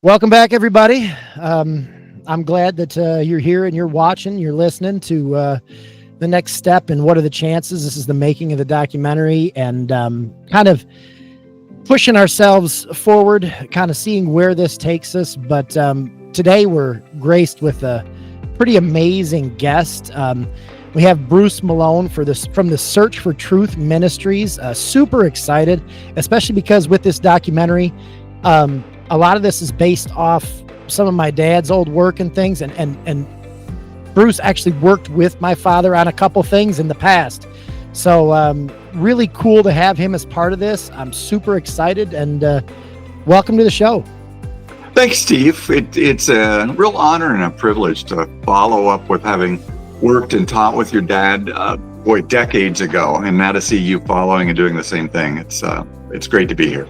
Welcome back, everybody. I'm glad that you're here and you're watching, you're listening to the next step and what are the chances. This is the making of the documentary and kind of pushing ourselves forward, kind of seeing where this takes us. But today we're graced with a pretty amazing guest. We have Bruce Malone from the Search for Truth Ministries. Super excited, especially because with this documentary, a lot of this is based off some of my dad's old work and things. And Bruce actually worked with my father on a couple things in the past. So really cool to have him as part of this. I'm super excited and welcome to the show. Thanks, Steve. It's a real honor and a privilege to follow up with having worked and taught with your dad, decades ago, and now to see you following and doing the same thing. It's great to be here.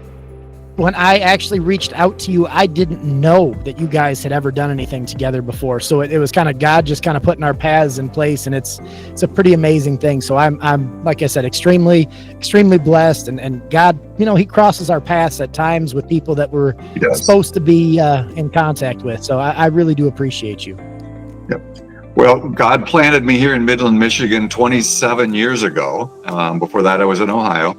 When I actually reached out to you, I didn't know that you guys had ever done anything together before. So it was kind of God just kind of putting our paths in place, and it's a pretty amazing thing. So I'm like I said, extremely blessed, and God, He crosses our paths at times with people that we're supposed to be in contact with. So I really do appreciate you. Yep. Well, God planted me here in Midland, Michigan 27 years ago. Before that, I was in Ohio.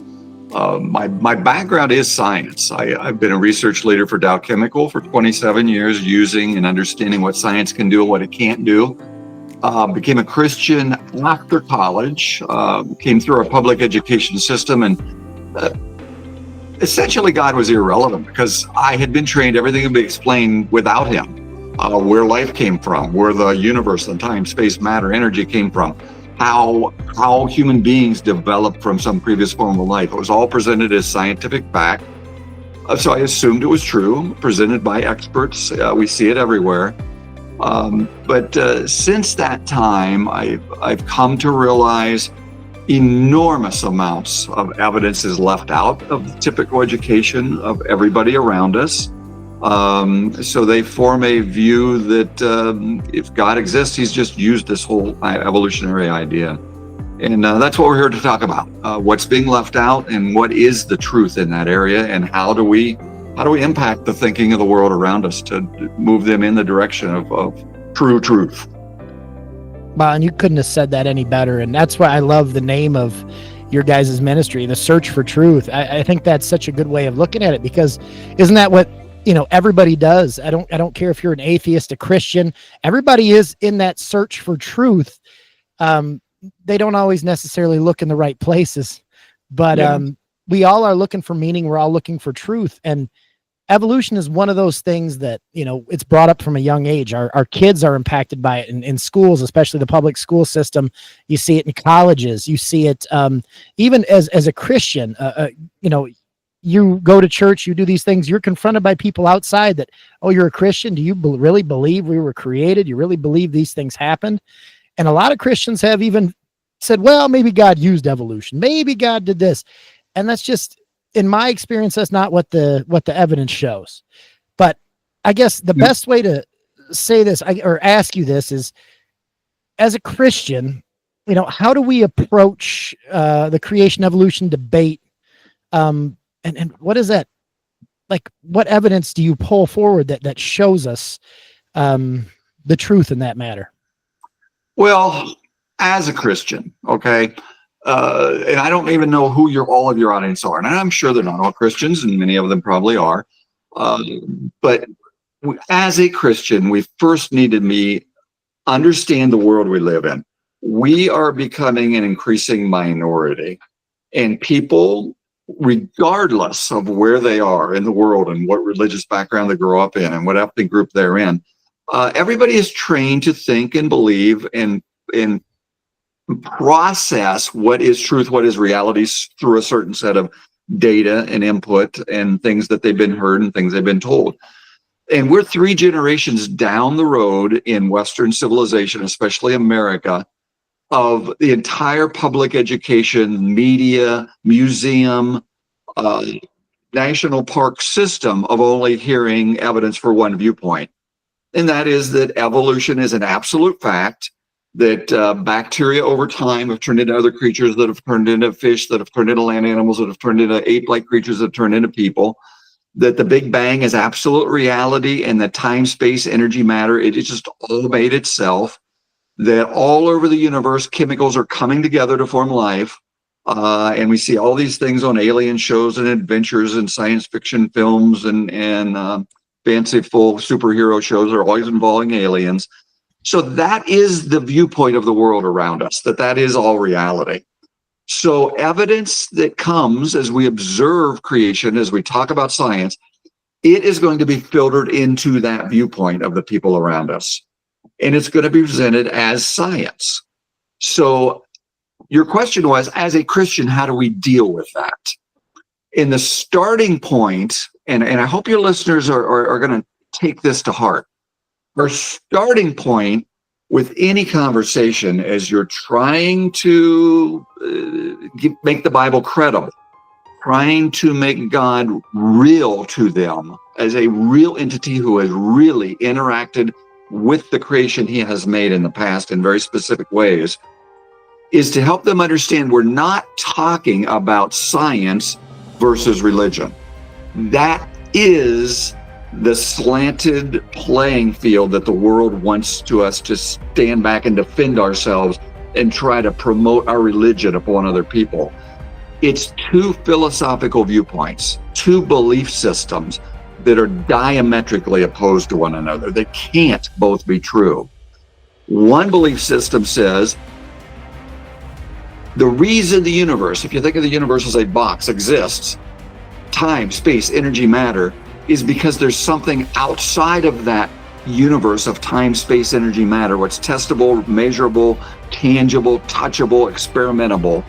My background is science. I've been a research leader for Dow Chemical for 27 years, using and understanding what science can do and what it can't do. Became a Christian after college, came through our public education system, and essentially God was irrelevant because I had been trained, everything would be explained without Him. Where life came from, where the universe and time, space, matter, energy came from. How human beings developed from some previous form of life. It was all presented as scientific fact. So I assumed it was true, presented by experts. We see it everywhere. But since that time, I've come to realize enormous amounts of evidence is left out of the typical education of everybody around us. So they form a view that if God exists, He's just used this whole evolutionary idea. And that's what we're here to talk about. What's being left out and what is the truth in that area, and how do we impact the thinking of the world around us to move them in the direction of true truth. Well, and you couldn't have said that any better. And that's why I love the name of your guys' ministry, the Search for Truth. I think that's such a good way of looking at it, because isn't that what everybody does? I don't care if you're an atheist, a Christian, everybody is in that search for truth. They don't always necessarily look in the right places, but we all are looking for meaning. We're all looking for truth. And evolution is one of those things that, it's brought up from a young age. Our kids are impacted by it in schools, especially the public school system. You see it in colleges. You see it even as a Christian, you go to church, you do these things, you're confronted by people outside that, oh, you're a Christian. Do you really believe we were created? You really believe these things happened? And a lot of Christians have even said, well, maybe God used evolution. Maybe God did this. And that's just, in my experience, that's not what the evidence shows. But I guess the best way to say this or ask you this is, as a Christian, how do we approach the creation evolution debate? And what is that? Like, what evidence do you pull forward that shows us the truth in that matter? Well, as a Christian, okay, and I don't even know who all of your audience are, and I'm sure they're not all Christians, and many of them probably are. But as a Christian, we first need to understand the world we live in. We are becoming an increasing minority, and people, regardless of where they are in the world and what religious background they grow up in and what ethnic group they're in, everybody is trained to think and believe and process what is truth, what is reality, through a certain set of data and input and things that they've been heard and things they've been told. And we're 3 generations down the road in Western civilization, especially America, of the entire public education, media, museum, national park system of only hearing evidence for one viewpoint. And that is that evolution is an absolute fact, that bacteria over time have turned into other creatures that have turned into fish, that have turned into land animals, that have turned into ape-like creatures that have turned into people, that the Big Bang is absolute reality and that time, space, energy, matter, it is just all made itself, that all over the universe, chemicals are coming together to form life. And we see all these things on alien shows and adventures and science fiction films and fanciful superhero shows are always involving aliens. So that is the viewpoint of the world around us, that is all reality. So evidence that comes as we observe creation, as we talk about science, it is going to be filtered into that viewpoint of the people around us. And it's going to be presented as science. So your question was, as a Christian, how do we deal with that? In the starting point, and I hope your listeners are going to take this to heart, our starting point with any conversation as you're trying to make the Bible credible, trying to make God real to them as a real entity who has really interacted with the creation he has made in the past in very specific ways, is to help them understand we're not talking about science versus religion. That is the slanted playing field that the world wants us to stand back and defend ourselves and try to promote our religion upon other people. It's two philosophical viewpoints, two belief systems that are diametrically opposed to one another. They can't both be true. One belief system says the reason the universe, if you think of the universe as a box, exists, time, space, energy, matter, is because there's something outside of that universe of time, space, energy, matter, what's testable, measurable, tangible, touchable, experimentable,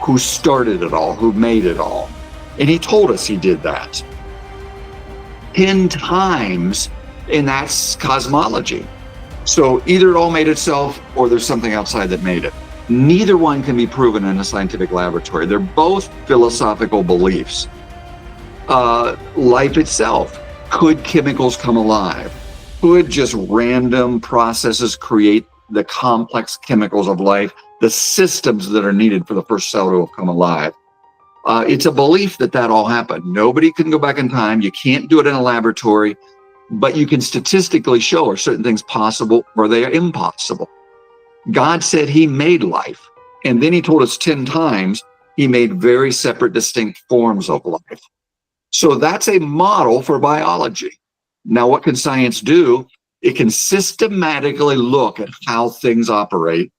who started it all, who made it all. And he told us he did that 10 times, and that's cosmology. So either it all made itself or there's something outside that made it. Neither one can be proven in a scientific laboratory. They're both philosophical beliefs. Life itself, could chemicals come alive? Could just random processes create the complex chemicals of life, the systems that are needed for the first cell to come alive? It's a belief that all happened. Nobody can go back in time. You can't do it in a laboratory, but you can statistically show are certain things possible or they are impossible. God said he made life, and then he told us 10 times he made very separate, distinct forms of life. So that's a model for biology. Now, what can science do? It can systematically look at how things operate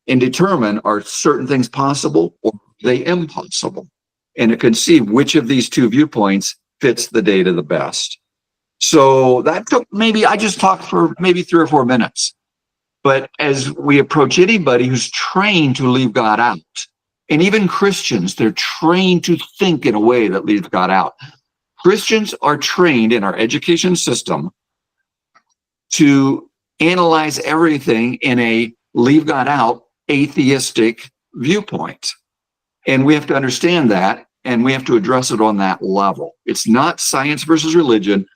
and determine, are certain things possible or are they impossible? And it can see which of these two viewpoints fits the data the best. So that took I just talked for maybe 3 or 4 minutes. But as we approach anybody who's trained to leave God out, and even Christians, they're trained to think in a way that leaves God out. Christians are trained in our education system to analyze everything in a leave God out, atheistic viewpoint. And we have to understand that, and we have to address it on that level. It's not science versus religion,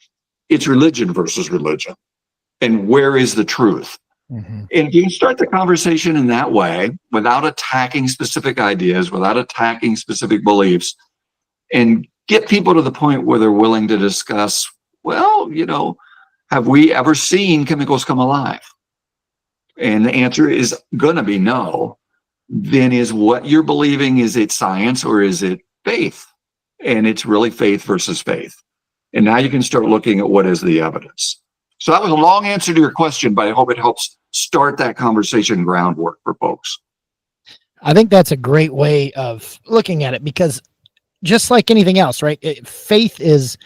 it's religion versus religion. And where is the truth? Mm-hmm. And if you start the conversation in that way, without attacking specific ideas, without attacking specific beliefs, and get people to the point where they're willing to discuss, well, have we ever seen chemicals come alive? And the answer is going to be no. Then is what you're believing, is it science or is it faith? And it's really faith versus faith. And now you can start looking at what is the evidence. So that was a long answer to your question, but I hope it helps start that conversation groundwork for folks. I think that's a great way of looking at it, because just like anything else, right? Faith is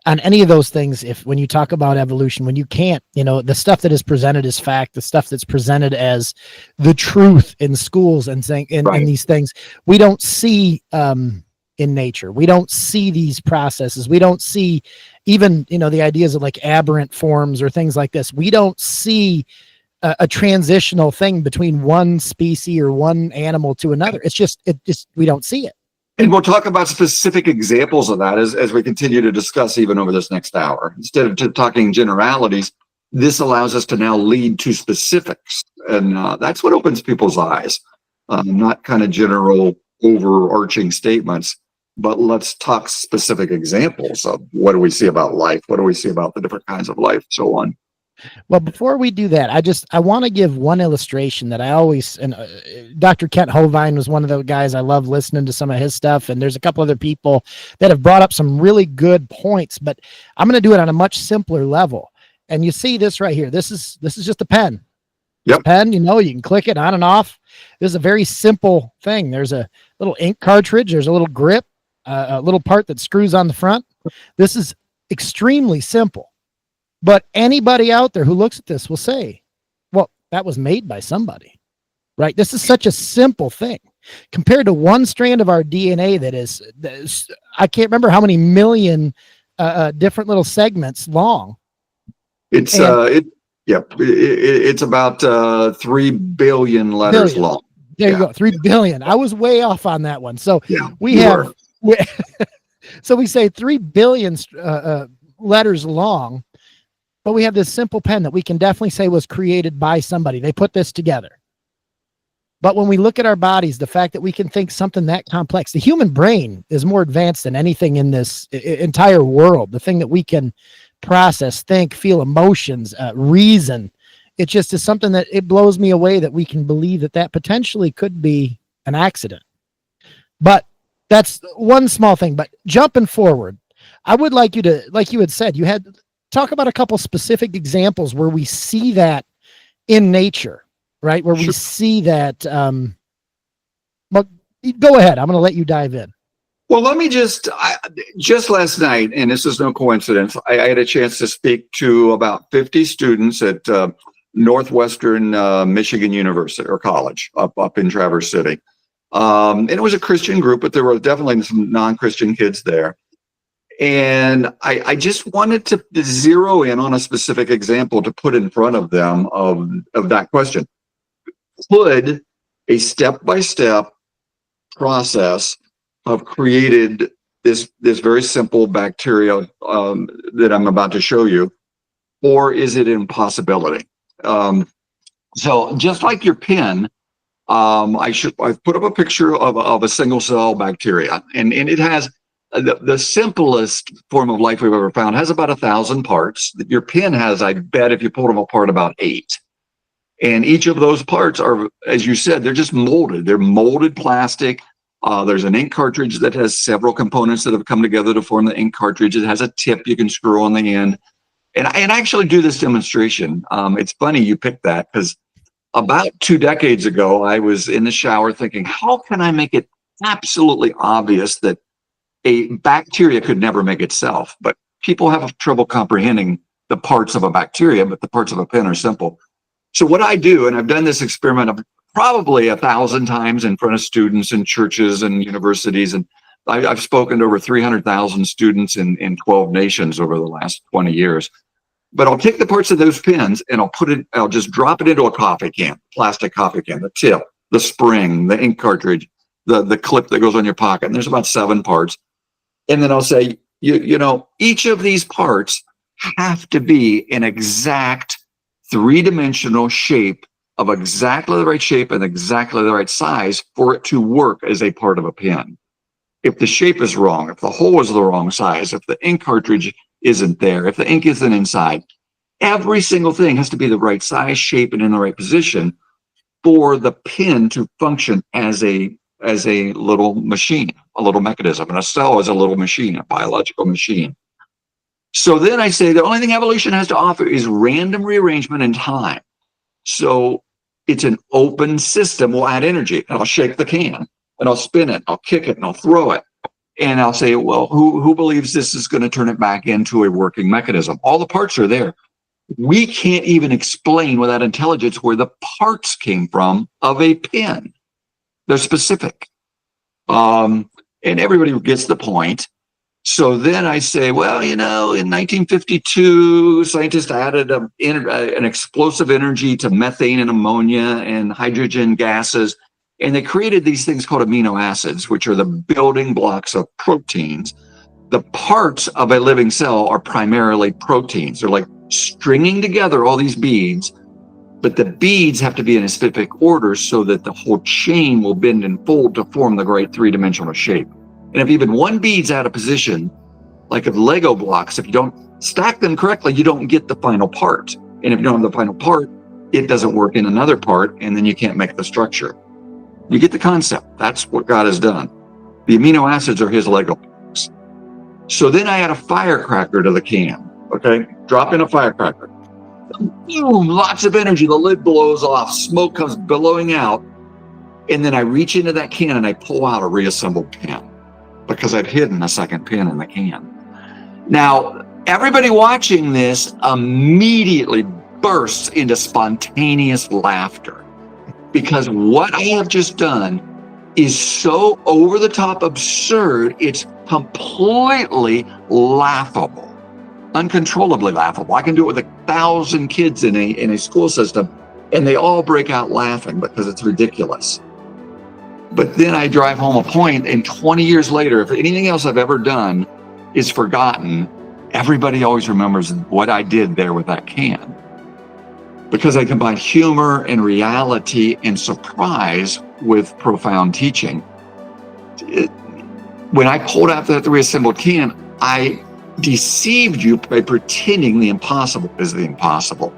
on any of those things. When you talk about evolution, when you can't, the stuff that is presented as fact, the stuff that's presented as the truth in schools and saying, and these things, we don't see in nature. We don't see these processes. We don't see even, the ideas of like aberrant forms or things like this. We don't see a transitional thing between one species or one animal to another. It's just, we don't see it. And we'll talk about specific examples of that as we continue to discuss even over this next hour. Instead of talking generalities, this allows us to now lead to specifics. And that's what opens people's eyes, not kind of general overarching statements. but let's talk specific examples of what do we see about life? What do we see about the different kinds of life? So on. Well, before we do that, I want to give one illustration that I always, and Dr. Kent Hovind was one of the guys I love listening to some of his stuff. And there's a couple other people that have brought up some really good points, but I'm going to do it on a much simpler level. And you see this right here. This is just a pen. Yep. Pen, you can click it on and off. This is a very simple thing. There's a little ink cartridge. There's a little grip, a little part that screws on the front. This is extremely simple. But anybody out there who looks at this will say, well, that was made by somebody, right? This is such a simple thing compared to one strand of our DNA that is I can't remember how many million different little segments long. It's about 3 billion letters long. There you go, 3 billion. I was way off on that one. So we say 3 billion letters long. But we have this simple pen that we can definitely say was created by somebody. They put this together. But when we look at our bodies, the fact that we can think something that complex, the human brain is more advanced than anything in this entire world. The thing that we can process, think, feel emotions, reason. It just is something that it blows me away that we can believe that potentially could be an accident. But that's one small thing. But jumping forward, I would like you to, like you had said, talk about a couple specific examples where we see that in nature, right? Where we see that. Well, go ahead. I'm going to let you dive in. Well, let me just last night, and this is no coincidence, I had a chance to speak to about 50 students at Northwestern Michigan University or college up in Traverse City. And it was a Christian group, but there were definitely some non-Christian kids there. And I just wanted to zero in on a specific example to put in front of them of that question. Could a step-by-step process have created this very simple bacteria that I'm about to show you, or is it an impossibility? So just like your pen, I've put up a picture of a single cell bacteria, and it has the simplest form of life we've ever found has about 1,000 parts. Your pen has, I bet, if you pull them apart, about 8. And each of those parts are, as you said, they're just molded. They're molded plastic. There's an ink cartridge that has several components that have come together to form the ink cartridge. It has a tip you can screw on the end. And I actually do this demonstration. It's funny you picked that because about 2 decades ago, I was in the shower thinking, how can I make it absolutely obvious that a bacteria could never make itself? But people have trouble comprehending the parts of a bacteria, but the parts of a pen are simple. So what I do, and I've done this experiment probably 1,000 times in front of students in churches and universities, and I've spoken to over 300,000 students in 12 nations over the last 20 years. But I'll take the parts of those pens and I'll just drop it into a coffee can, plastic coffee can, the tip, the spring, the ink cartridge, the clip that goes on your pocket. And there's about 7 parts. And then I'll say, you know, each of these parts have to be an exact 3-dimensional shape of exactly the right shape and exactly the right size for it to work as a part of a pen. If the shape is wrong, if the hole is the wrong size, if the ink cartridge isn't there, if the ink isn't inside, every single thing has to be the right size, shape, and in the right position for the pen to function as a little machine, a little mechanism. And a cell is a little machine, a biological machine. So then I say the only thing evolution has to offer is random rearrangement in time. So it's an open system. We'll add energy, and I'll shake the can, and I'll spin it, I'll kick it, and I'll throw it. And I'll say, well, who believes this is going to turn it back into a working mechanism? All the parts are there. We can't even explain without intelligence where the parts came from of a pen. They're specific. And everybody gets the point. So then I say, well, you know, in 1952, scientists added an explosive energy to methane and ammonia and hydrogen gases. And they created these things called amino acids, which are the building blocks of proteins. The parts of a living cell are primarily proteins. They're like stringing together all these beads, but the beads have to be in a specific order so that the whole chain will bend and fold to form the right 3-dimensional shape. And if even one bead's out of position, like of Lego blocks, if you don't stack them correctly, you don't get the final part. And if you don't have the final part, it doesn't work in another part, and then you can't make the structure. You get the concept. That's what God has done. The amino acids are his Lego blocks. So then I add a firecracker to the can, okay? Drop in a firecracker. Boom, lots of energy. The lid blows off. Smoke comes billowing out. And then I reach into that can and I pull out a reassembled can because I've hidden a second pin in the can. Now, everybody watching this immediately bursts into spontaneous laughter because what I have just done is so over the top absurd, it's completely laughable, uncontrollably laughable. I can do it with 1,000 kids in a school system, and they all break out laughing because it's ridiculous. But then I drive home a point, and 20 years later, if anything else I've ever done is forgotten, everybody always remembers what I did there with that can. Because I combine humor and reality and surprise with profound teaching. When I pulled out that reassembled can, I deceived you by pretending the impossible is the impossible.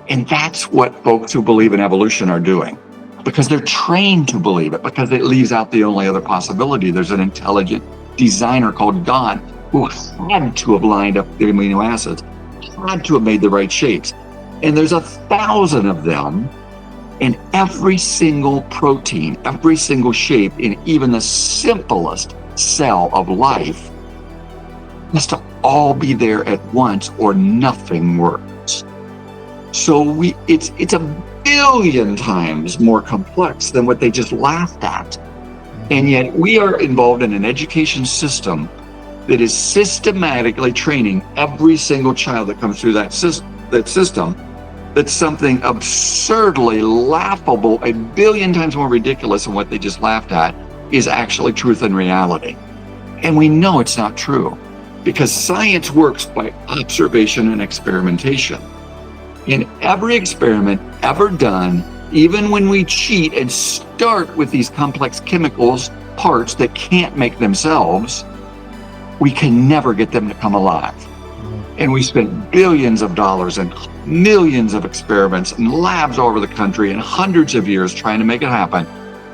And that's what folks who believe in evolution are doing, because they're trained to believe it, because it leaves out the only other possibility. There's an intelligent designer called God who had to have lined up the amino acids, had to have made the right shapes. And there's 1,000 of them, and every single protein, every single shape in even the simplest cell of life has to all be there at once or nothing works. So it's a billion times more complex than what they just laughed at. And yet we are involved in an education system that is systematically training every single child that comes through that system that's something absurdly laughable, a billion times more ridiculous than what they just laughed at, is actually truth and reality. And we know it's not true because science works by observation and experimentation. In every experiment ever done, even when we cheat and start with these complex chemicals, parts that can't make themselves, we can never get them to come alive. And we spent billions of dollars and millions of experiments in labs all over the country and hundreds of years trying to make it happen.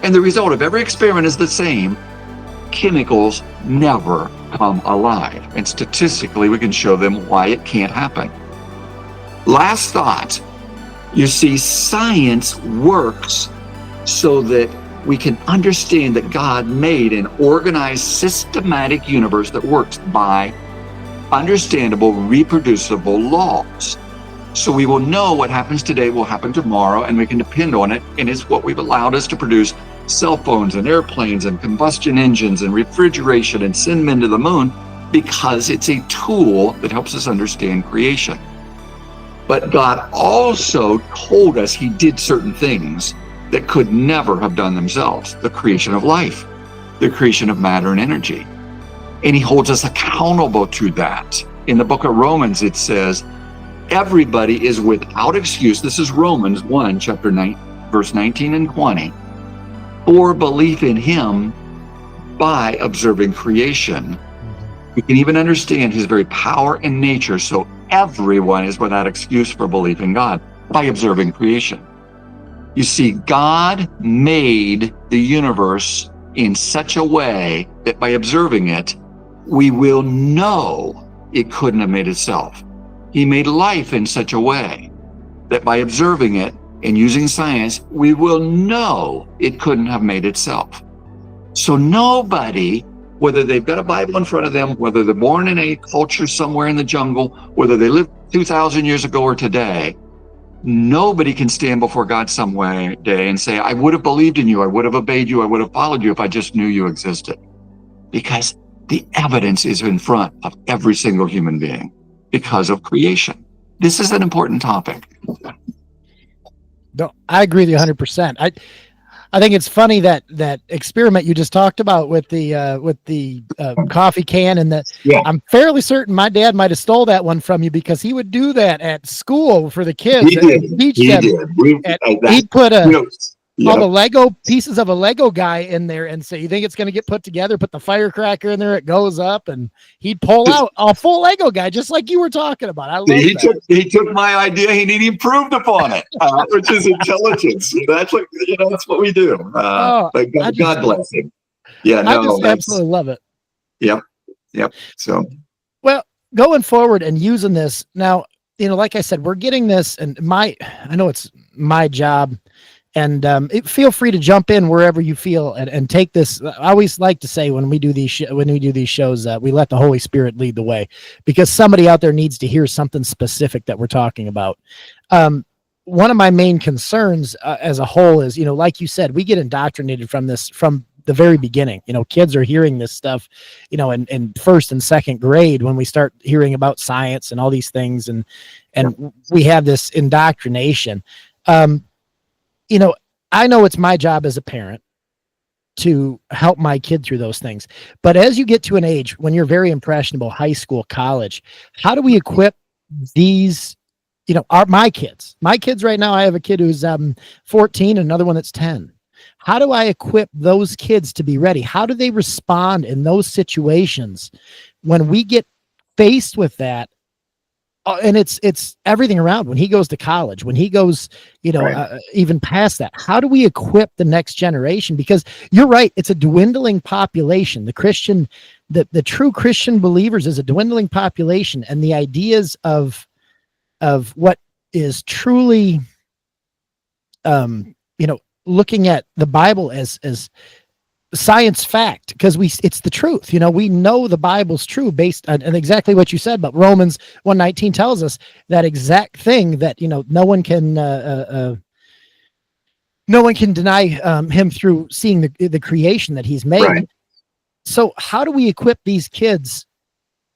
And the result of every experiment is the same. Chemicals never come alive. And statistically, we can show them why it can't happen. Last thought, you see, science works so that we can understand that God made an organized, systematic universe that works by understandable, reproducible laws. So we will know what happens today will happen tomorrow, and we can depend on it. And it's what we've allowed us to produce cell phones and airplanes and combustion engines and refrigeration and send men to the moon, because it's a tool that helps us understand creation. But God also told us he did certain things that could never have done themselves. The creation of life, the creation of matter and energy. And he holds us accountable to that. In the book of Romans, it says, everybody is without excuse. This is Romans 1, chapter 9, verse 19 and 20. For belief in him by observing creation. We can even understand his very power and nature. So everyone is without excuse for belief in God by observing creation. You see, God made the universe in such a way that by observing it, we will know it couldn't have made itself. He made life in such a way that by observing it and using science, we will know it couldn't have made itself. So nobody, whether they've got a Bible in front of them, whether they're born in a culture somewhere in the jungle, whether they lived 2,000 years ago or today, nobody can stand before God some day and say, I would have believed in you, I would have obeyed you, I would have followed you if I just knew you existed. Because the evidence is in front of every single human being because of creation. This is an important topic. No, I agree with you 100%. I think it's funny that experiment you just talked about with the coffee can and I'm fairly certain my dad might have stole that one from you, because he would do that at school for the kids. He did. He'd put all the Yep. Lego pieces of a Lego guy in there and say, you think it's going to get put together, put the firecracker in there, it goes up, and he'd pull out a full Lego guy, just like you were talking about. I love that. He took my idea and he improved upon it, which is intelligence. That's what that's what we do. Oh, But God bless him. Yeah, I no, just absolutely love it. yep. So Well, going forward and using this now, like I said, we're getting this, and I know it's my job, and feel free to jump in wherever you feel and take this. I always like to say when we do these shows, we let the Holy Spirit lead the way, because somebody out there needs to hear something specific that we're talking about. One of my main concerns as a whole is, like you said, we get indoctrinated from the very beginning. Kids are hearing this stuff, in first and second grade when we start hearing about science and all these things, and we have this indoctrination. I know it's my job as a parent to help my kid through those things. But as you get to an age when you're very impressionable, high school, college, how do we equip these, my kids right now? I have a kid who's 14, another one that's 10. How do I equip those kids to be ready? How do they respond in those situations when we get faced with that? And it's everything around. When he goes to college, when he goes, right. Even past that, how do we equip the next generation? Because you're right, it's a dwindling population. The true Christian believers is a dwindling population, and the ideas of what is truly, looking at the Bible as science fact, because it's the truth. We know the Bible's true based on, and exactly what you said, but Romans 1:19 tells us that exact thing, that no one can deny him through seeing the creation that he's made. Right. So how do we equip these kids?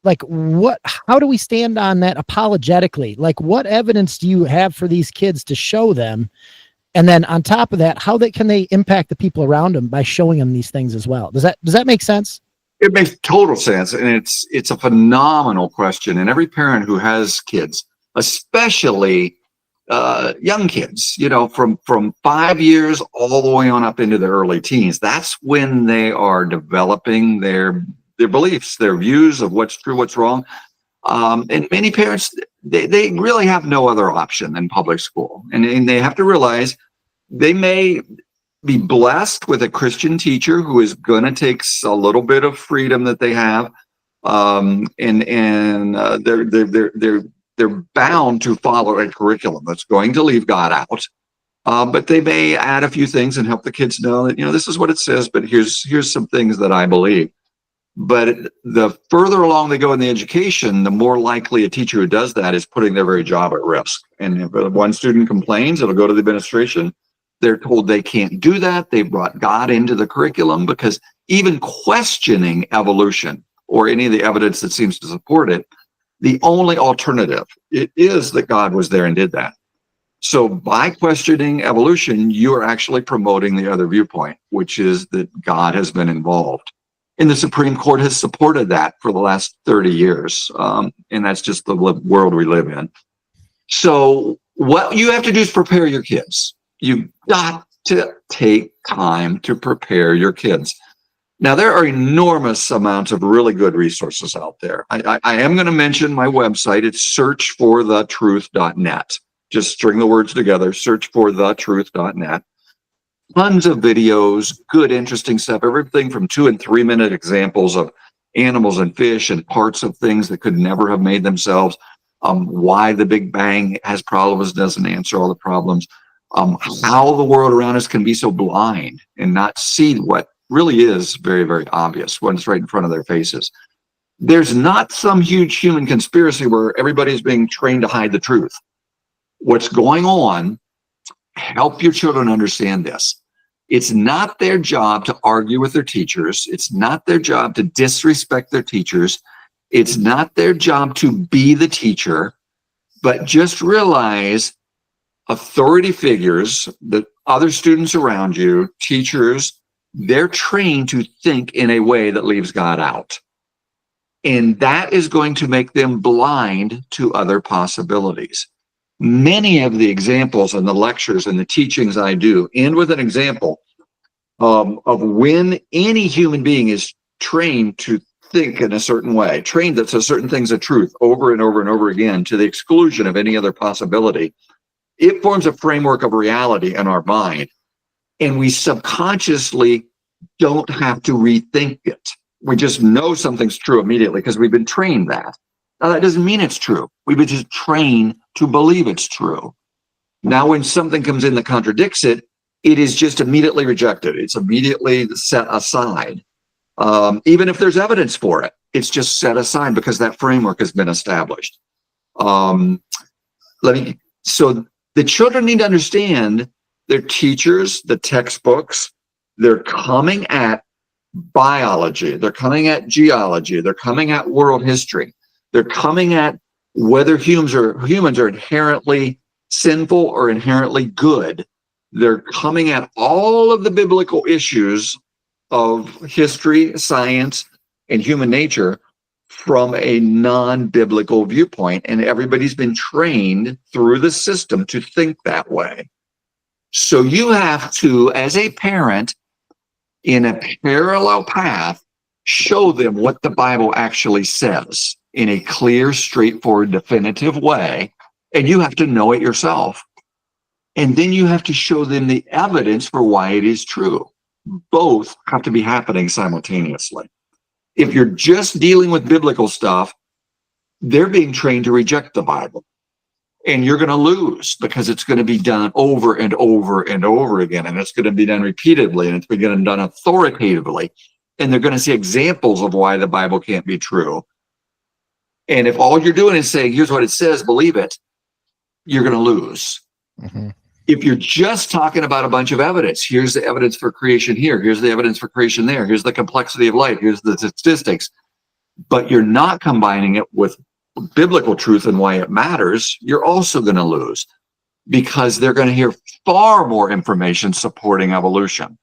How do we stand on that apologetically? What evidence do you have for these kids to show them? And then on top of that, how can they impact the people around them by showing them these things as well? Does that make sense? It makes total sense, and it's a phenomenal question. And every parent who has kids, especially young kids, from 5 years all the way on up into their early teens, that's when they are developing their beliefs, their views of what's true, what's wrong. And many parents, they really have no other option than public school. And they have to realize they may be blessed with a Christian teacher who is going to take a little bit of freedom that they have. They're bound to follow a curriculum that's going to leave God out. But they may add a few things and help the kids know that, this is what it says, but here's some things that I believe. But the further along they go in the education, the more likely a teacher who does that is putting their very job at risk. And if one student complains, it'll go to the administration. They're told they can't do that. They brought God into the curriculum, because even questioning evolution or any of the evidence that seems to support it, the only alternative it is that God was there and did that. So by questioning evolution, you are actually promoting the other viewpoint, which is that God has been involved. And the Supreme Court has supported that for the last 30 years. And that's just the world we live in. So what you have to do is prepare your kids. You've got to take time to prepare your kids. Now, there are enormous amounts of really good resources out there. I am going to mention my website. It's searchforthetruth.net. Just string the words together, searchforthetruth.net. Tons of videos, good, interesting stuff, everything from 2 and 3 minute examples of animals and fish and parts of things that could never have made themselves, why the Big Bang has problems, doesn't answer all the problems, how the world around us can be so blind and not see what really is very, very obvious when it's right in front of their faces. There's not some huge human conspiracy where everybody's being trained to hide the truth. What's going on, help your children understand this. It's not their job to argue with their teachers. It's not their job to disrespect their teachers. It's not their job to be the teacher, but just realize authority figures, the other students around you, teachers, they're trained to think in a way that leaves God out. And that is going to make them blind to other possibilities. Many of the examples and the lectures and the teachings I do end with an example of when any human being is trained to think in a certain way, trained that a certain thing's a truth over and over and over again to the exclusion of any other possibility. It forms a framework of reality in our mind, and we subconsciously don't have to rethink it. We just know something's true immediately because we've been trained that. Now, that doesn't mean it's true. We've been just trained to believe it's true. Now, when something comes in that contradicts it, it is just immediately rejected. It's immediately set aside. Even if there's evidence for it, it's just set aside because that framework has been established. So the children need to understand their teachers, the textbooks, they're coming at biology, they're coming at geology, they're coming at world history, they're coming at whether humans are inherently sinful or inherently good. They're coming at all of the biblical issues of history, science, and human nature from a non-biblical viewpoint, and everybody's been trained through the system to think that way. So you have to, as a parent, in a parallel path, show them what the Bible actually says in a clear, straightforward, definitive way, and you have to know it yourself. And then you have to show them the evidence for why it is true. Both have to be happening simultaneously. If you're just dealing with biblical stuff, they're being trained to reject the Bible. And you're going to lose because it's going to be done over and over and over again. And it's going to be done repeatedly, and it's going to be done authoritatively. And they're going to see examples of why the Bible can't be true. And if all you're doing is saying, here's what it says, believe it, you're going to lose. Mm-hmm. If you're just talking about a bunch of evidence, here's the evidence for creation here, here's the evidence for creation there, here's the complexity of life, here's the statistics, but you're not combining it with biblical truth and why it matters, you're also going to lose because they're going to hear far more information supporting evolution.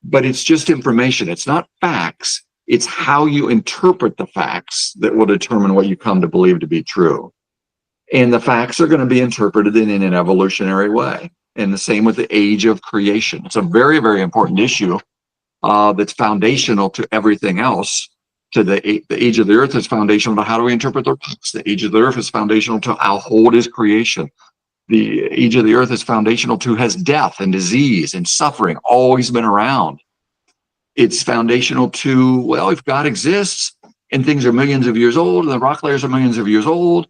But it's just information. It's not facts. It's how you interpret the facts that will determine what you come to believe to be true. And the facts are going to be interpreted in an evolutionary way. And the same with the age of creation. It's a very, very important issue that's foundational to everything else. To the age of the earth is foundational to how do we interpret the facts. The age of the earth is foundational to how old is creation. The age of the earth is foundational to has death and disease and suffering always been around. It's foundational to, well, if God exists and things are millions of years old and the rock layers are millions of years old,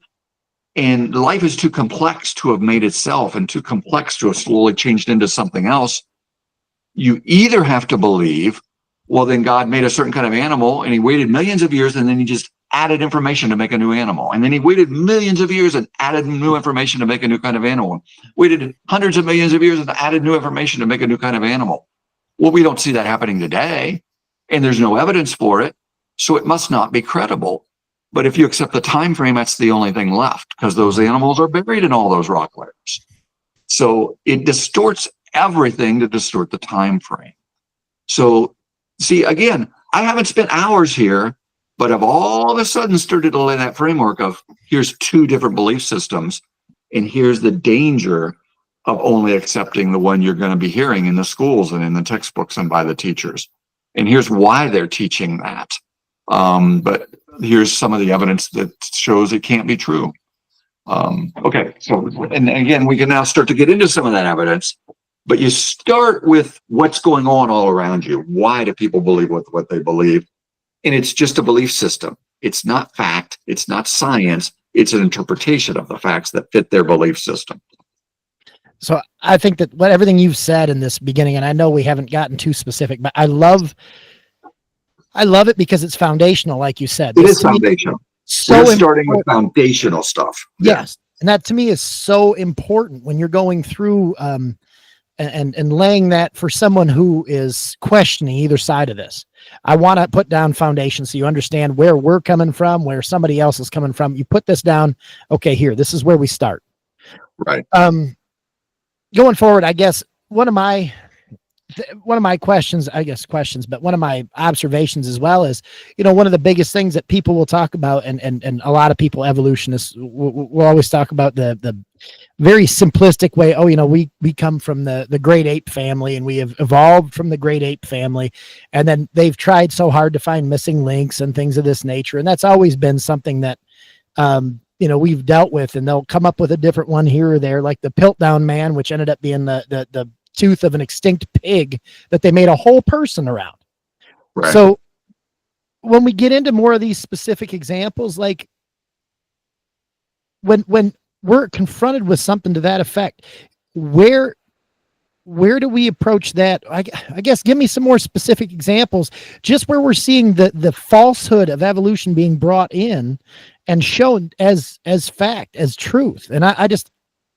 and life is too complex to have made itself and too complex to have slowly changed into something else, you either have to believe, well, then God made a certain kind of animal and he waited millions of years and then he just added information to make a new animal. And then he waited millions of years and added new information to make a new kind of animal. Waited hundreds of millions of years and added new information to make a new kind of animal. Well, we don't see that happening today, and there's no evidence for it, so it must not be credible. But if you accept the time frame, that's the only thing left because those animals are buried in all those rock layers. So it distorts everything to distort the time frame. So see, again, I haven't spent hours here, but I've all of a sudden started to lay that framework of here's two different belief systems, and here's the danger of only accepting the one you're going to be hearing in the schools and in the textbooks and by the teachers. And here's why they're teaching that. But here's some of the evidence that shows it can't be true. Okay, so, and again, we can now start to get into some of that evidence, but you start with what's going on all around you. Why do people believe what they believe? And it's just a belief system. It's not fact. It's not science. It's an interpretation of the facts that fit their belief system. So I think that everything you've said in this beginning, and I know we haven't gotten too specific, but I love it because it's foundational, like you said. It is foundational. So we're starting with foundational stuff. Yes. And that to me is so important when you're going through and laying that for someone who is questioning either side of this. I want to put down foundation so you understand where we're coming from, where somebody else is coming from. You put this down. Okay, here, this is where we start. Right. Going forward, I guess one of my one of my questions, but one of my observations as well is, one of the biggest things that people will talk about, and a lot of people, evolutionists, will always talk about the very simplistic way. Oh, we come from the great ape family, and we have evolved from the great ape family. And then they've tried so hard to find missing links and things of this nature. And that's always been something that, we've dealt with, and they'll come up with a different one here or there, like the Piltdown Man, which ended up being the tooth of an extinct pig that they made a whole person around. Right. So when we get into more of these specific examples, like when we're confronted with something to that effect, where do we approach that? I guess give me some more specific examples, just where we're seeing the falsehood of evolution being brought in and shown as fact, as truth. And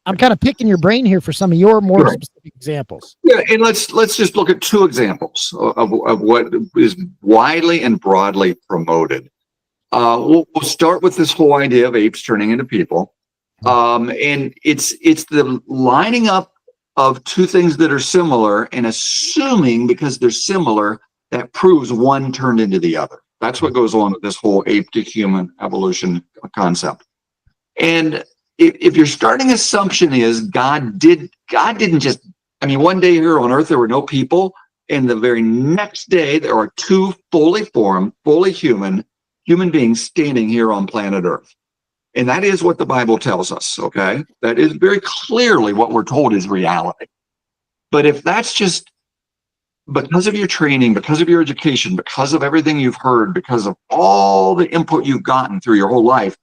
I'm kind of picking your brain here for some of your more specific examples. Yeah, and let's just look at two examples of what is widely and broadly promoted. We'll start with this whole idea of apes turning into people, and it's the lining up of two things that are similar and assuming because they're similar that proves one turned into the other. That's what goes on with this whole ape to human evolution concept. And if your starting assumption is God didn't just, one day here on earth there were no people, and the very next day there are two fully formed, fully human beings standing here on planet Earth. And that is what the Bible tells us, okay? That is very clearly what we're told is reality. But if that's just because of your training, because of your education, because of everything you've heard, because of all the input you've gotten through your whole life,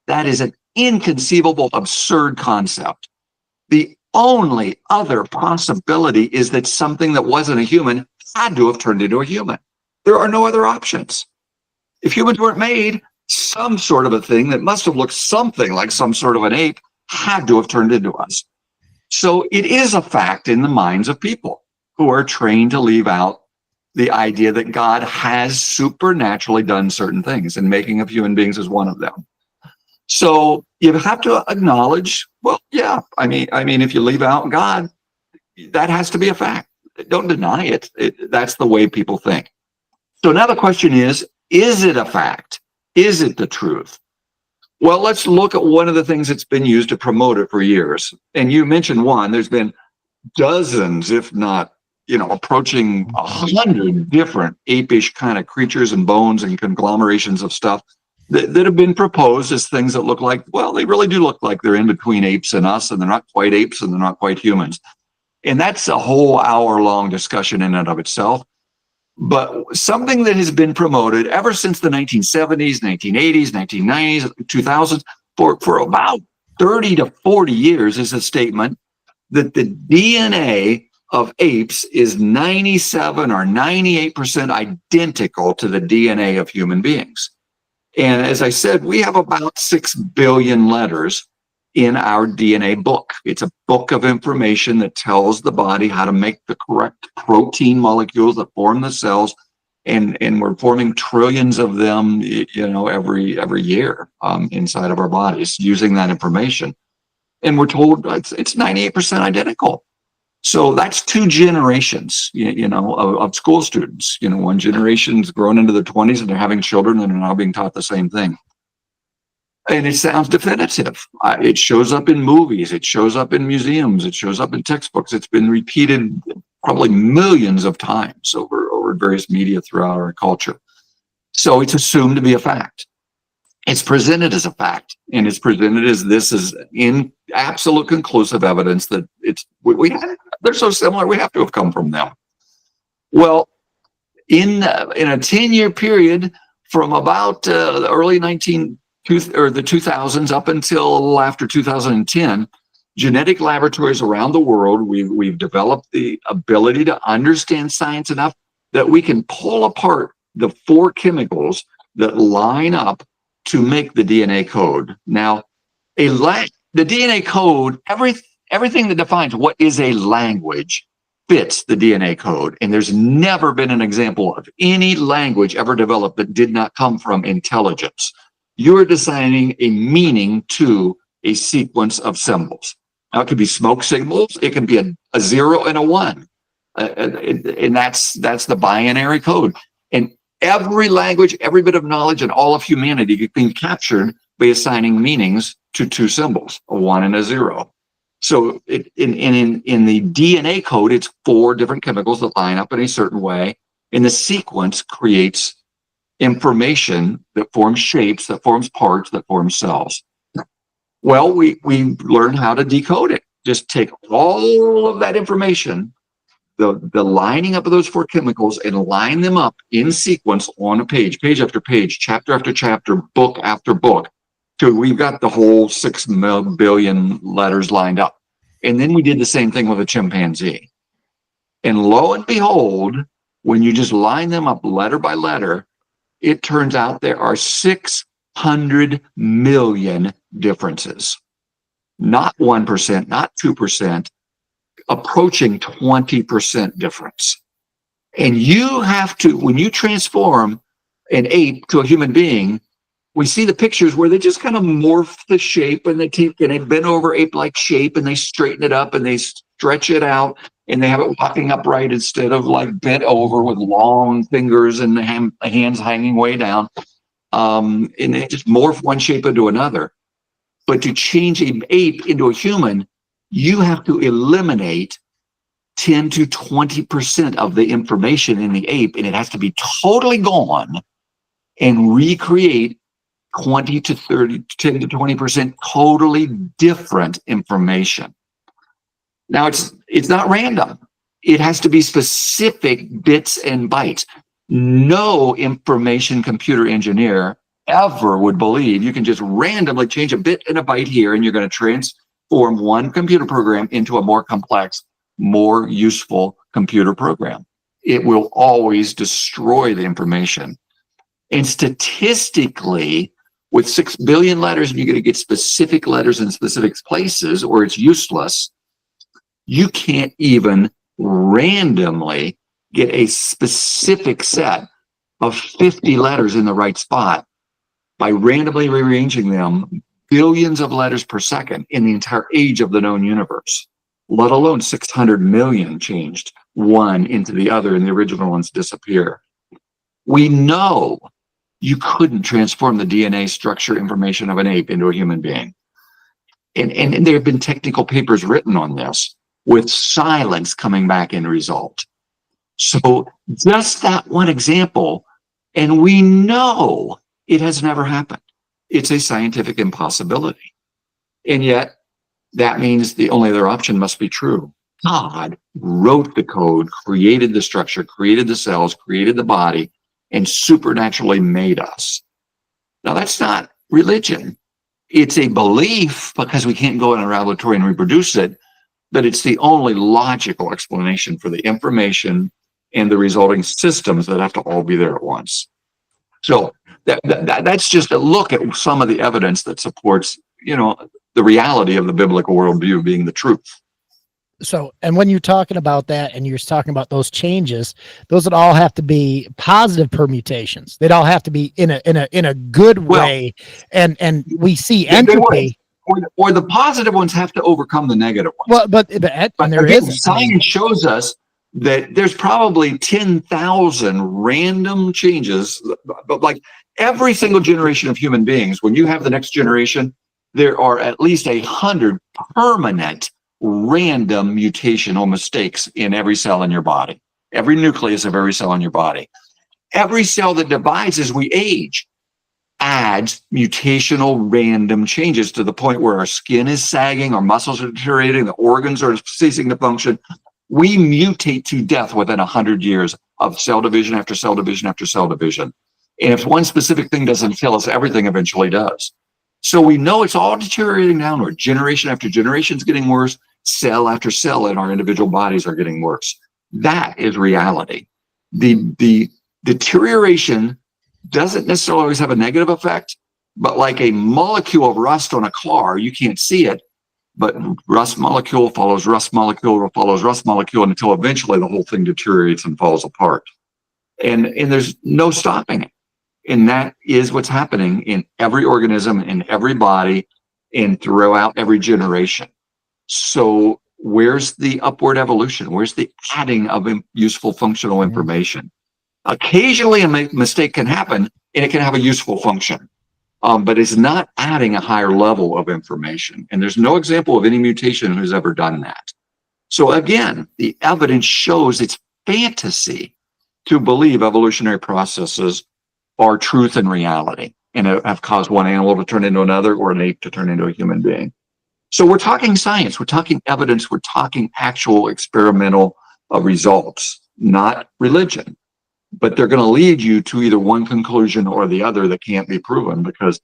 that is an inconceivable, absurd concept. The only other possibility is that something that wasn't a human had to have turned into a human. There are no other options. If humans weren't made, some sort of a thing that must have looked something like some sort of an ape had to have turned into us. So it is a fact in the minds of people who are trained to leave out the idea that God has supernaturally done certain things, and making of human beings is one of them. So you have to acknowledge, well, yeah, if you leave out God, that has to be a fact. Don't deny it. That's the way people think. So now the question is it a fact? Is it the truth? Well, let's look at one of the things that's been used to promote it for years. And you mentioned one. There's been dozens, if not, approaching 100 different apish kind of creatures and bones and conglomerations of stuff that have been proposed as things that look like, well, they really do look like they're in between apes and us, and they're not quite apes and they're not quite humans. And that's a whole hour-long discussion in and of itself. But something that has been promoted ever since the 1970s, 1980s, 1990s, 2000s, for about 30 to 40 years is a statement that the DNA of apes is 97 or 98% identical to the DNA of human beings. And as I said, we have about 6 billion letters in our DNA book. It's a book of information that tells the body how to make the correct protein molecules that form the cells. And we're forming trillions of them, every year inside of our bodies using that information. And we're told it's 98% identical. So that's 2 generations, of school students. One generation's grown into their 20s and they're having children and are now being taught the same thing. And it sounds definitive. It shows up in movies. It shows up in museums. It shows up in textbooks. It's been repeated probably millions of times over various media throughout our culture. So it's assumed to be a fact. It's presented as a fact, and it's presented as this is in absolute conclusive evidence that they're so similar, we have to have come from them. Well, in a 10-year period from about the early the 2000s up until after 2010, genetic laboratories around the world, we've developed the ability to understand science enough that we can pull apart the 4 chemicals that line up to make the DNA code. Now, the DNA code, everything that defines what is a language fits the DNA code. And there's never been an example of any language ever developed that did not come from intelligence. You're designing a meaning to a sequence of symbols. Now, it could be smoke signals. It can be a 0 and a 1. and that's the binary code. And every language, every bit of knowledge, and all of humanity can be captured by assigning meanings to two symbols, a 1 and a 0. So in the DNA code, it's 4 different chemicals that line up in a certain way, and the sequence creates information that forms shapes, that forms parts, that forms cells. Well, we learned how to decode it. Just take all of that information, the lining up of those 4 chemicals, and line them up in sequence on a page, page after page, chapter after chapter, book after book, till we've got the whole 6 billion letters lined up. And then we did the same thing with a chimpanzee. And lo and behold, when you just line them up letter by letter, it turns out there are 600 million differences. Not 1%, not 2%, approaching 20% difference. And you have to, when you transform an ape to a human being, we see the pictures where they just kind of morph the shape, and they bend over ape-like shape, and they straighten it up, and they stretch it out, and they have it walking upright instead of like bent over with long fingers and hands hanging way down. And they just morph one shape into another. But to change an ape into a human, you have to eliminate 10 to 20% of the information in the ape, and it has to be totally gone, and recreate 20 to 30, 10 to 20% totally different information. Now, it's not random. It has to be specific bits and bytes. No information computer engineer ever would believe you can just randomly change a bit and a byte here, and you're going to transform one computer program into a more complex, more useful computer program. It will always destroy the information. And statistically, with 6 billion letters, and you're going to get specific letters in specific places, or it's useless. You can't even randomly get a specific set of 50 letters in the right spot by randomly rearranging them billions of letters per second in the entire age of the known universe, let alone 600 million changed one into the other, and the original ones disappear. We know you couldn't transform the DNA structure information of an ape into a human being. And there have been technical papers written on this with silence coming back in result. So just that one example, and we know it has never happened. It's a scientific impossibility. And yet that means the only other option must be true. God wrote the code, created the structure, created the cells, created the body, and supernaturally made us. Now, that's not religion. It's a belief, because we can't go in a laboratory and reproduce it, but it's the only logical explanation for the information and the resulting systems that have to all be there at once. So that's just a look at some of the evidence that supports, the reality of the biblical worldview being the truth. So, and when you're talking about that, and you're talking about those changes, those would all have to be positive permutations. They'd all have to be in a good way, and we see entropy. Or the positive ones have to overcome the negative ones. Well, but there is science shows us that there's probably 10,000 random changes, but like every single generation of human beings, when you have the next generation, there are at least 100 permanent random mutational mistakes in every cell in your body, every nucleus of every cell in your body. Every cell that divides as we age adds mutational random changes to the point where our skin is sagging, our muscles are deteriorating, the organs are ceasing to function. We mutate to death within 100 years of cell division after cell division after cell division. And if one specific thing doesn't kill us, everything eventually does. So we know it's all deteriorating downward. Generation after generation is getting worse. Cell after cell in our individual bodies are getting worse. That is reality. The deterioration doesn't necessarily always have a negative effect, but like a molecule of rust on a car, you can't see it, but rust molecule follows rust molecule follows rust molecule until eventually the whole thing deteriorates and falls apart. And there's no stopping it. And that is what's happening in every organism, in every body, and throughout every generation. So Where's the upward evolution? Where's the adding of useful functional information? Occasionally, a mistake can happen, and it can have a useful function, but it's not adding a higher level of information. And there's no example of any mutation who's ever done that. So again, the evidence shows it's fantasy to believe evolutionary processes are truth and reality and have caused one animal to turn into another or an ape to turn into a human being. So we're talking science, we're talking evidence, we're talking actual experimental results, not religion. But they're going to lead you to either one conclusion or the other that can't be proven, because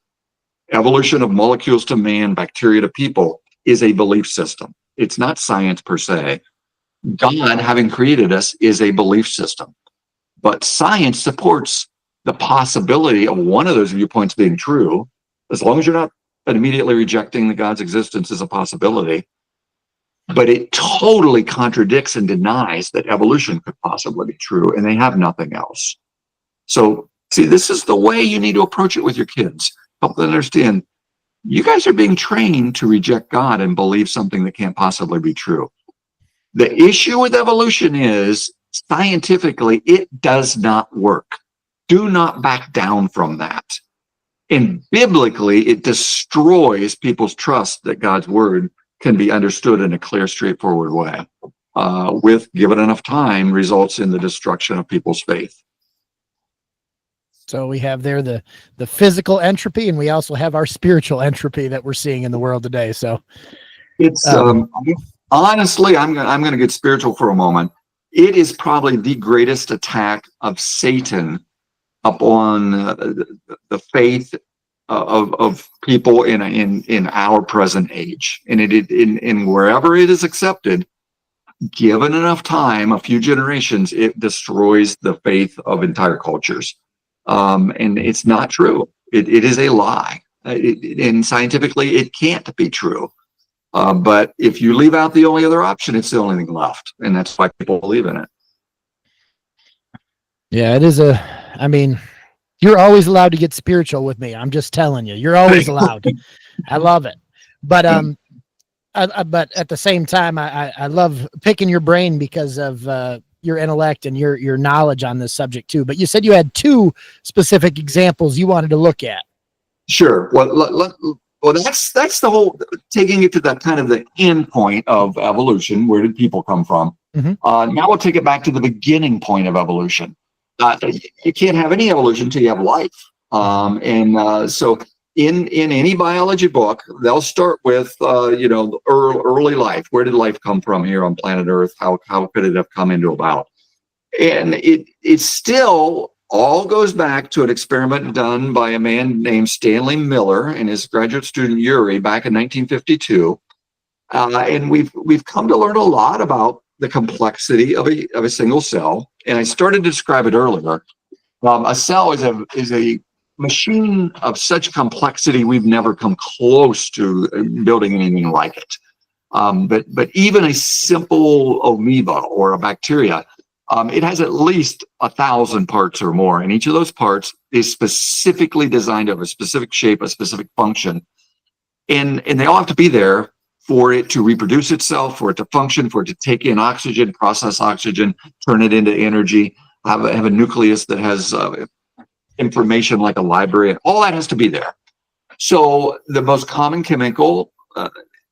evolution of molecules to man, bacteria to people, is a belief system. It's not science per se. God, having created us, is a belief system. But science supports the possibility of one of those viewpoints being true, as long as you're not immediately rejecting that God's existence as a possibility. But it totally contradicts and denies that evolution could possibly be true, and they have nothing else. So, see, this is the way you need to approach it with your kids. Help them understand, you guys are being trained to reject God and believe something that can't possibly be true. The issue with evolution is, scientifically, it does not work. Do not back down from that. And biblically, it destroys people's trust that God's word can be understood in a clear, straightforward way. With, given enough time, results in the destruction of people's faith. So we have there the physical entropy, and we also have our spiritual entropy that we're seeing in the world today. So it's honestly, I'm going to get spiritual for a moment. It is probably the greatest attack of Satan upon the faith of people in our present age, and in wherever it is accepted, given enough time, a few generations, it destroys the faith of entire cultures. And it's not true. It is a lie. And scientifically, it can't be true. But if you leave out the only other option, it's the only thing left, and that's why people believe in it. Yeah, it is I mean, you're always allowed to get spiritual with me. I'm just telling you, you're always allowed. I love it. But but at the same time, I love picking your brain because of your intellect and your knowledge on this subject too. But you said you had two specific examples you wanted to look at. Sure. Well, that's the whole, taking it to that kind of the end point of evolution. Where did people come from? Mm-hmm. Now we'll take it back to the beginning point of evolution. You can't have any evolution until you have life. So in any biology book, they'll start with early life. Where did life come from here on planet Earth? How could it have come into about? And it still all goes back to an experiment done by a man named Stanley Miller and his graduate student Urey back in 1952. And we've come to learn a lot about the complexity of a single cell. And I started to describe it earlier. A cell is a machine of such complexity we've never come close to building anything like it. But even a simple amoeba or a bacteria, it has at least 1,000 parts or more, and each of those parts is specifically designed to have a specific shape, a specific function, and they all have to be there for it to reproduce itself, for it to function, for it to take in oxygen, process oxygen, turn it into energy, have a nucleus that has information like a library. All that has to be there. So the most common chemical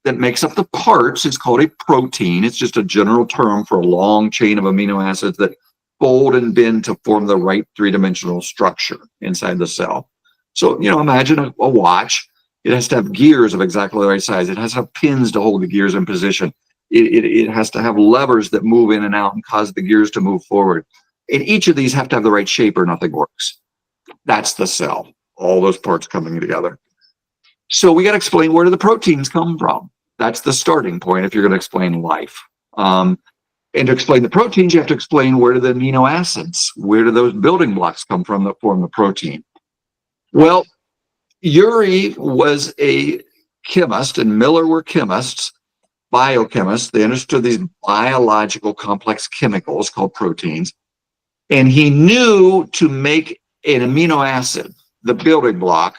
that makes up the parts is called a protein. It's just a general term for a long chain of amino acids that fold and bend to form the right three-dimensional structure inside the cell. So, imagine a watch. It has to have gears of exactly the right size. It has to have pins to hold the gears in position. It has to have levers that move in and out and cause the gears to move forward. And each of these have to have the right shape or nothing works. That's the cell, all those parts coming together. So we got to explain, where do the proteins come from? That's the starting point if you're going to explain life. And to explain the proteins, you have to explain, where do the amino acids, where do those building blocks come from that form the protein? Well, Urey was a chemist and Miller were chemists, biochemists. They understood these biological complex chemicals called proteins. And he knew to make an amino acid, the building block,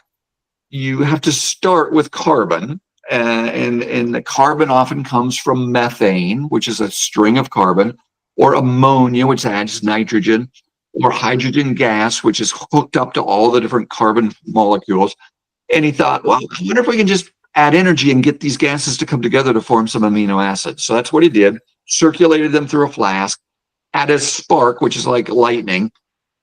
you have to start with carbon and the carbon often comes from methane, which is a string of carbon, or ammonia, which adds nitrogen, or hydrogen gas, which is hooked up to all the different carbon molecules. And he thought, well, I wonder if we can just add energy and get these gases to come together to form some amino acids. So that's what he did, circulated them through a flask, had a spark, which is like lightning.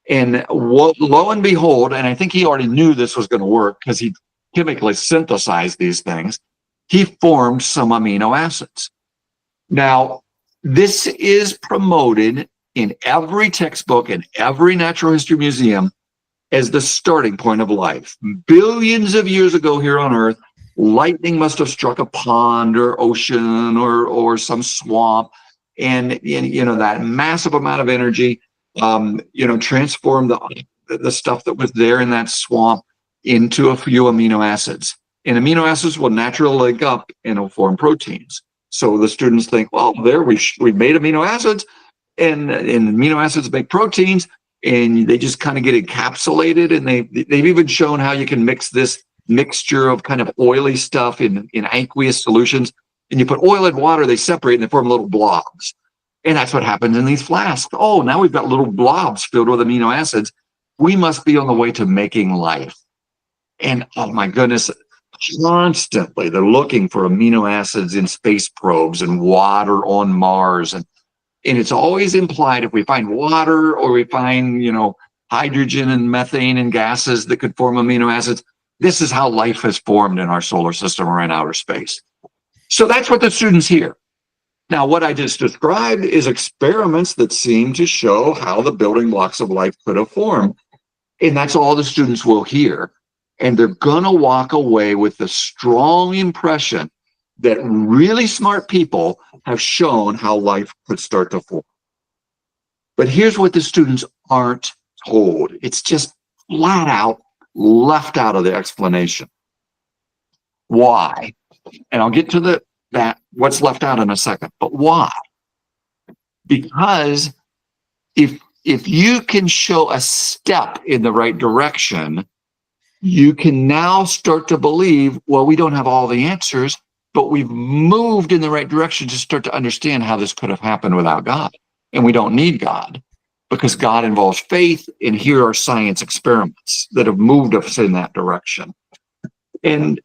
And lo and behold, and I think he already knew this was going to work because he chemically synthesized these things, he formed some amino acids. Now, this is promoted in every textbook and every natural history museum as the starting point of life. Billions of years ago here on Earth, lightning must have struck a pond or ocean or some swamp, and that massive amount of energy transformed the stuff that was there in that swamp into a few amino acids. And amino acids will naturally link up and will form proteins. So the students think, well, there we made amino acids, and amino acids make proteins, and they just kind of get encapsulated. And they've even shown how you can mix this mixture of kind of oily stuff in aqueous solutions, and you put oil and water, they separate and they form little blobs. And that's what happens in these flasks. Oh, now we've got little blobs filled with amino acids. We must be on the way to making life. And oh my goodness, constantly they're looking for amino acids in space probes and water on Mars. And it's always implied if we find water or we find, hydrogen and methane and gases that could form amino acids, this is how life has formed in our solar system or in outer space. So that's what the students hear. Now, what I just described is experiments that seem to show how the building blocks of life could have formed. And that's all the students will hear. And they're going to walk away with the strong impression that really smart people have shown how life could start to form. But here's what the students aren't told. It's just flat out left out of the explanation. Why? And I'll get to what's left out in a second, but why? Because if you can show a step in the right direction, you can now start to believe, well, we don't have all the answers, but we've moved in the right direction to start to understand how this could have happened without God. And we don't need God because God involves faith, and here are science experiments that have moved us in that direction. And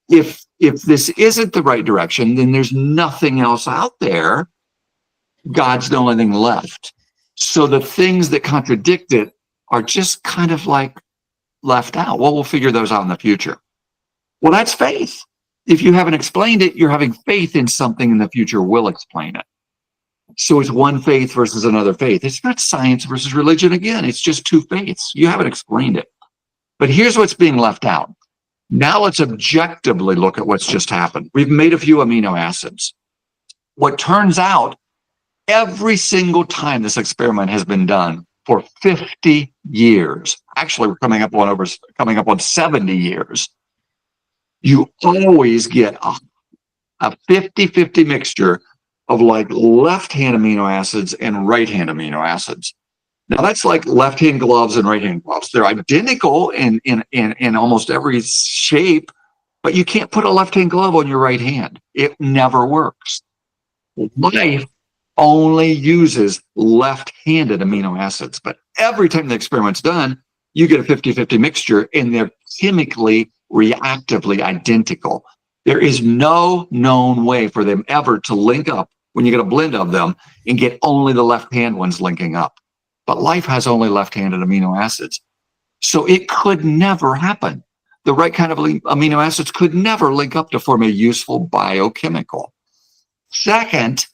if this isn't the right direction, then there's nothing else out there. God's the only thing left. So the things that contradict it are just kind of like left out. Well, we'll figure those out in the future. Well, that's faith. If you haven't explained it, you're having faith in something in the future will explain it. So it's one faith versus another faith. It's not science versus religion again. It's just two faiths. You haven't explained it. But here's what's being left out. Now let's objectively look at what's just happened. We've made a few amino acids. What turns out, every single time this experiment has been done for 50 years, actually we're coming up on 70 years, you always get a 50-50 mixture of like left-hand amino acids and right-hand amino acids. Now that's like left-hand gloves and right-hand gloves. They're identical in almost every shape, but you can't put a left-hand glove on your right hand. It never works. Life only uses left-handed amino acids, but every time the experiment's done, you get a 50-50 mixture, and they're chemically, reactively identical. There is no known way for them ever to link up when you get a blend of them and get only the left-hand ones linking up. But life has only left-handed amino acids. So it could never happen. The right kind of amino acids could never link up to form a useful biochemical. Second,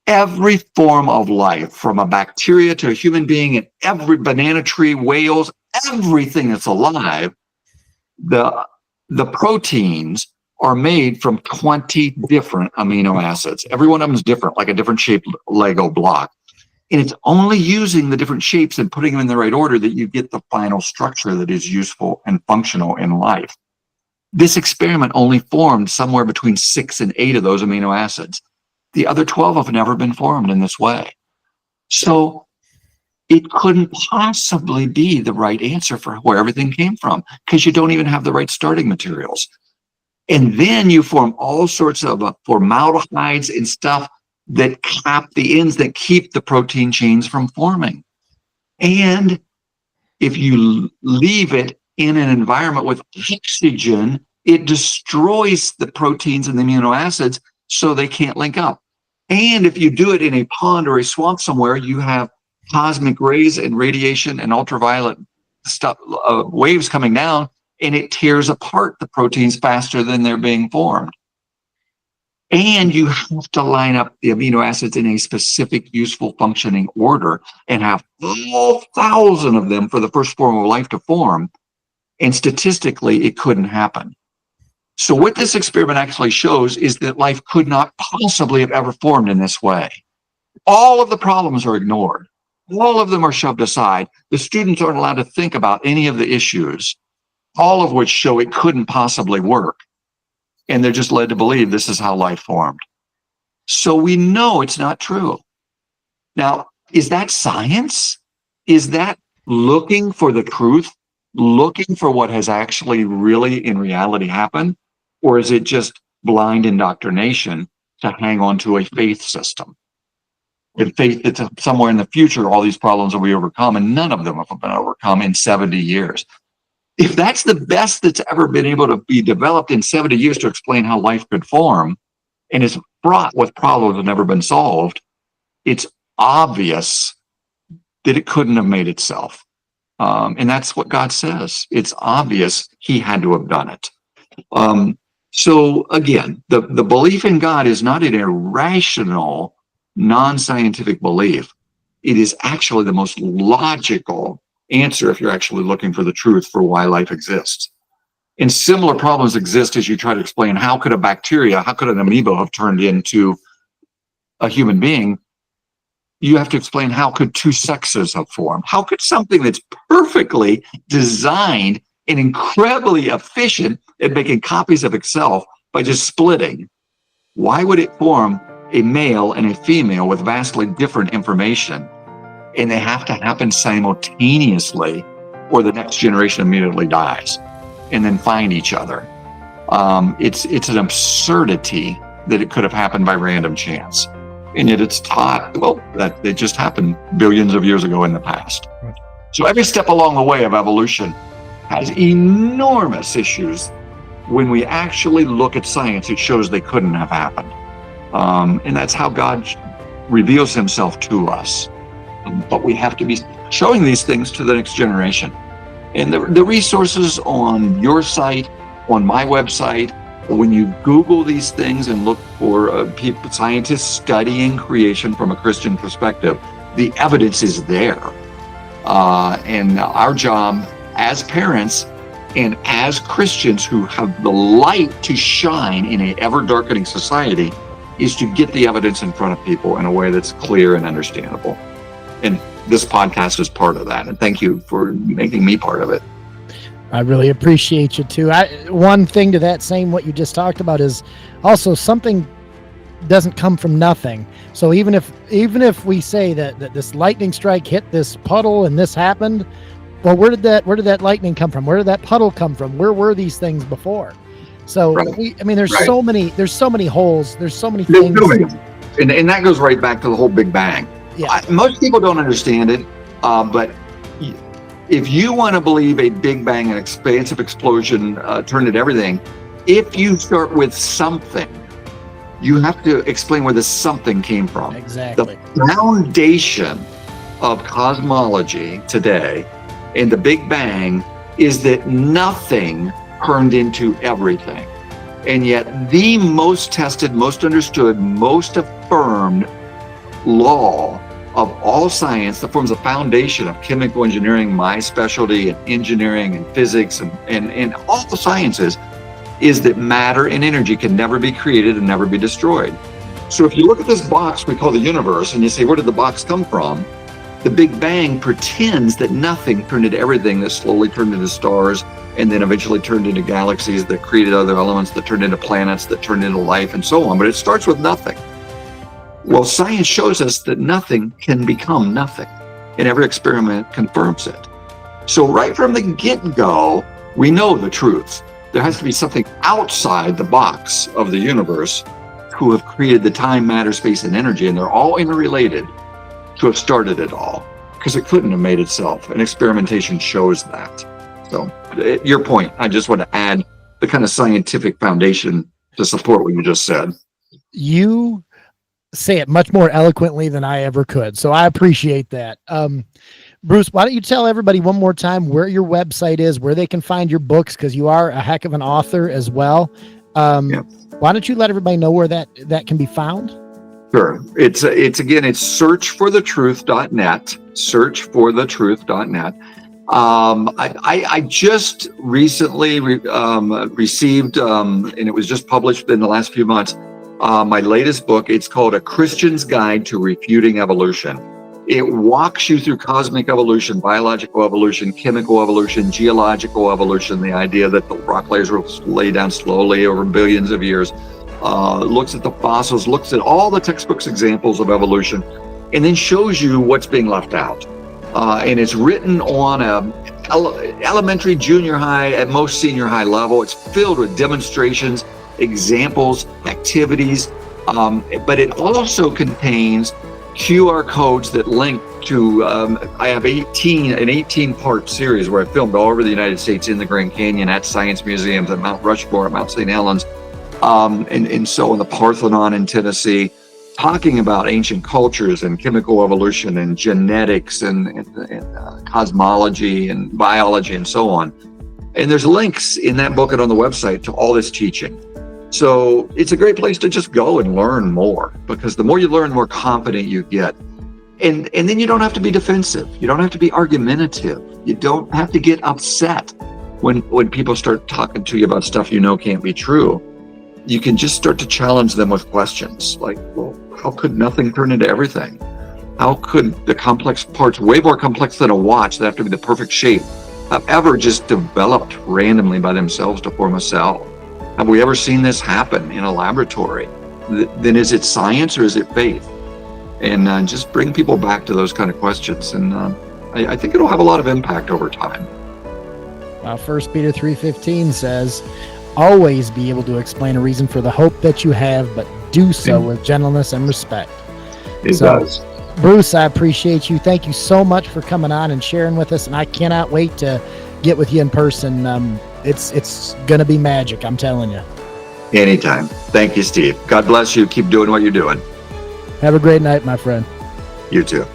every form of life, from a bacteria to a human being, and every banana tree, whales, everything that's alive, the proteins are made from 20 different amino acids. Every one of them is different, like a different shaped Lego block. And it's only using the different shapes and putting them in the right order that you get the final structure that is useful and functional in life. This experiment only formed somewhere between 6 and 8 of those amino acids. The other 12 have never been formed in this way. So it couldn't possibly be the right answer for where everything came from, because you don't even have the right starting materials. And then you form all sorts of formaldehydes and stuff that cap the ends that keep the protein chains from forming. And if you leave it in an environment with oxygen, it destroys the proteins and the amino acids so they can't link up. And if you do it in a pond or a swamp somewhere, you have cosmic rays and radiation and ultraviolet stuff, waves coming down, and it tears apart the proteins faster than they're being formed. And you have to line up the amino acids in a specific useful functioning order and have all 1,000 of them for the first form of life to form. And statistically, it couldn't happen. So what this experiment actually shows is that life could not possibly have ever formed in this way. All of the problems are ignored. All of them are shoved aside. The students aren't allowed to think about any of the issues, all of which show it couldn't possibly work. And they're just led to believe this is how life formed. So we know it's not true. Now, is that science? Is that looking for the truth, looking for what has actually really in reality happened? Or is it just blind indoctrination to hang on to a faith system? In faith that somewhere in the future, all these problems will be overcome, and none of them have been overcome in 70 years. If that's the best that's ever been able to be developed in 70 years to explain how life could form, and is fraught with problems that have never been solved, it's obvious that it couldn't have made itself. And that's what God says. It's obvious he had to have done it. So again, the belief in God is not an irrational, non-scientific belief. It is actually the most logical answer if you're actually looking for the truth for why life exists. And similar problems exist as you try to explain how could an amoeba have turned into a human being? You have to explain how could two sexes have formed? How could something that's perfectly designed and incredibly efficient at making copies of itself by just splitting, why would it form a male and a female with vastly different information? And they have to happen simultaneously or the next generation immediately dies and then find each other. It's an absurdity that it could have happened by random chance. And yet it's taught, well, that it just happened billions of years ago in the past. So every step along the way of evolution has enormous issues. When we actually look at science, it shows they couldn't have happened. And that's how God reveals himself to us. But we have to be showing these things to the next generation. And the resources on your site, on my website, when you Google these things and look for scientists studying creation from a Christian perspective, the evidence is there. And our job as parents and as Christians who have the light to shine in an ever-darkening society is to get the evidence in front of people in a way that's clear and understandable. And this podcast is part of that. And thank you for making me part of it. I really appreciate you too. One thing to that same, what you just talked about, is also something doesn't come from nothing. So even if we say that this lightning strike hit this puddle and this happened, well, where did that lightning come from? Where did that puddle come from? Where were these things before? So right. There's so many holes. There's so many things. And that goes right back to the whole Big Bang. Yeah. Most people don't understand it, but if you want to believe a Big Bang, an expansive explosion turned into everything, if you start with something, you have to explain where the something came from. Exactly. The foundation of cosmology today and the Big Bang is that nothing turned into everything. And yet the most tested, most understood, most affirmed law of all science that forms the foundation of chemical engineering, my specialty, and engineering and physics and all the sciences, is that matter and energy can never be created and never be destroyed. So if you look at this box we call the universe and you say, where did the box come from? The Big Bang pretends that nothing turned into everything, that slowly turned into stars and then eventually turned into galaxies that created other elements that turned into planets, that turned into life and so on. But it starts with nothing. Well, science shows us that nothing can become nothing, and every experiment confirms it. So right from the get-go, we know the truth. There has to be something outside the box of the universe who have created the time, matter, space, and energy, and they're all interrelated, to have started it all, because it couldn't have made itself, and experimentation shows that. So your point, I just want to add the kind of scientific foundation to support what you just said. You say it much more eloquently than I ever could, so I appreciate that. Bruce, why don't you tell everybody one more time where your website is, where they can find your books, because you are a heck of an author as well. Yeah. Why don't you let everybody know where that can be found? Sure. It's searchforthetruth.net. Searchforthetruth.net. I just recently received, and it was just published in the last few months, my latest book. It's called A Christian's Guide to Refuting Evolution. It walks you through cosmic evolution, biological evolution, chemical evolution, geological evolution, the idea that the rock layers will lay down slowly over billions of years, looks at the fossils, looks at all the textbooks examples of evolution, and then shows you what's being left out. And it's written on a elementary, junior high, at most senior high level. It's filled with demonstrations, examples, activities, but it also contains QR codes that link to, I have an 18-part series where I filmed all over the United States, in the Grand Canyon, at science museums, at Mount Rushmore, at Mount St. Helens, and so in the Parthenon in Tennessee, talking about ancient cultures and chemical evolution and genetics and cosmology and biology and so on. And there's links in that book and on the website to all this teaching. So it's a great place to just go and learn more, because the more you learn, the more confident you get. And then you don't have to be defensive. You don't have to be argumentative. You don't have to get upset when people start talking to you about stuff you know can't be true. You can just start to challenge them with questions like, well, how could nothing turn into everything? How could the complex parts, way more complex than a watch that have to be the perfect shape, have ever just developed randomly by themselves to form a cell? Have we ever seen this happen in a laboratory? Then is it science or is it faith? And just bring people back to those kind of questions. And I think it'll have a lot of impact over time. 1 Peter 3:15 says, always be able to explain a reason for the hope that you have, but do so with gentleness and respect. It does. Bruce, I appreciate you. Thank you so much for coming on and sharing with us. And I cannot wait to get with you in person. It's going to be magic, I'm telling you. Anytime. Thank you, Steve. God bless you. Keep doing what you're doing. Have a great night, my friend. You too.